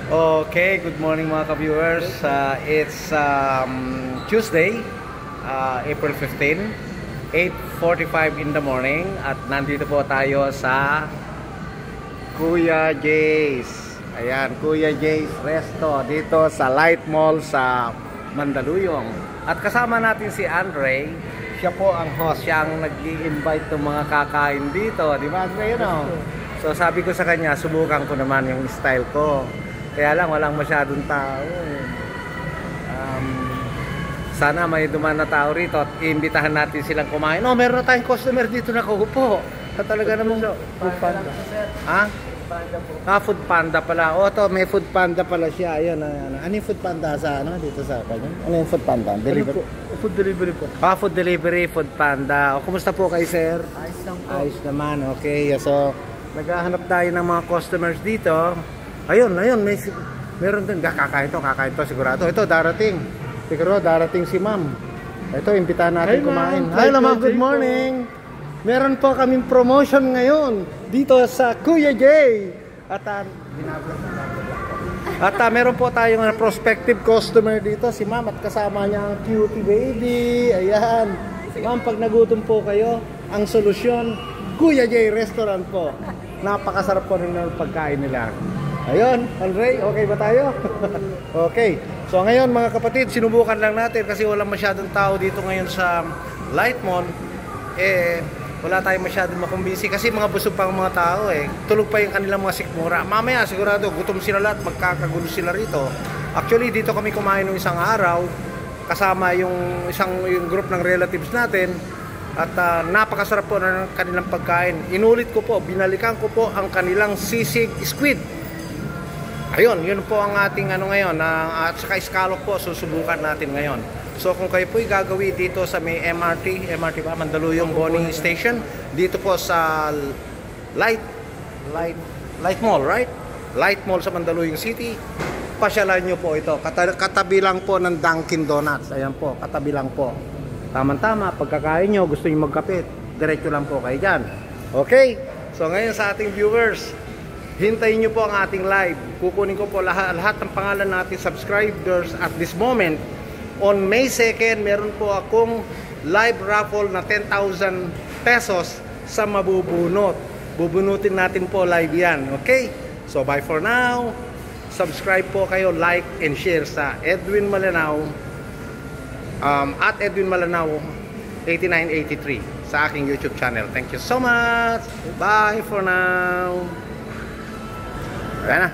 Okay, good morning mga ka-viewers. It's Tuesday, April 15, 8:45 in the morning at nandito po tayo sa Kuya Jay's. Ayan, Kuya Jay's Resto dito sa Light Mall sa Mandaluyong. At kasama natin si Andre. Siya po ang host, siya ang nag-i-invite ng mga kakain dito. Di ba, Andre? So sabi ko sa kanya, subukan ko naman yung style ko. Kaya lang, walang masyadong tao. Sana may dumaan na tao rito at iimbitahan natin silang kumain. Oh, meron na tayong customer dito na kaupo. Talaga namang food panda. Ha? Food panda pala. Oh, to may food panda pala siya. Ayun, ano yung food panda sa dito sa kanya? Ano yung food panda? Delivery? Food delivery po. Food delivery, food panda. O, kumusta po kayo, sir? Ayos lang po. Ayos naman, okay. So, naghahanap tayo ng mga customers dito. Ayun, meron din. Kakain to, sigurado. Ito, darating. Siguro, darating si ma'am. Ito, imbitahan natin kumain. Hi, ma'am. Good morning. Meron po kaming promotion ngayon dito sa Kuya Jay. At meron po tayong prospective customer dito, si ma'am, at kasama niya ang cutie baby. Ayan. Ma'am, pag nagutom po kayo, ang solusyon, Kuya Jay Restaurant po. Napakasarap po rin ng pagkain nila. Ayun, Andre, okay ba tayo? Okay. So ngayon mga kapatid, sinubukan lang natin kasi walang masyadong tao dito ngayon sa Light Mall. Wala tayong masyadong makumbinsi kasi mga busog pa ang mga tao Tulog pa yung kanilang mga sikmura. Mamaya sigurado gutom sila lahat, magkakagulo sila rito. Actually dito kami kumain ng isang araw kasama yung group ng relatives natin at napakasarap po ng kanilang pagkain. Inulit ko po, binalikan ko po ang kanilang sisig squid. Ayun, yun po ang ating ngayon at saka scallop po susubukan natin ngayon. So kung kayo po'y gagawin dito sa may MRT ba? Mandaluyong Boni Station, dito po sa Light Mall, right? Light Mall sa Mandaluyong City. Pasyalan nyo po ito. Katabi lang po ng Dunkin Donuts. Ayan po, katabi lang po. Tamang-tama, pagkakain nyo, gusto nyo magkapit, diretso lang po kayo dyan. Okay? So ngayon sa ating viewers, hintayin nyo po ang ating live. Kukunin ko po lahat ng pangalan natin subscribers at this moment. On May 2nd, meron po akong live raffle na 10,000 pesos sa mabubunot. Bubunutin natin po live yan. Okay? So bye for now. Subscribe po kayo, like and share sa Edwin Malanao. At Edwin Malanao 8983 sa aking YouTube channel. Thank you so much. Bye for now. Ayan na.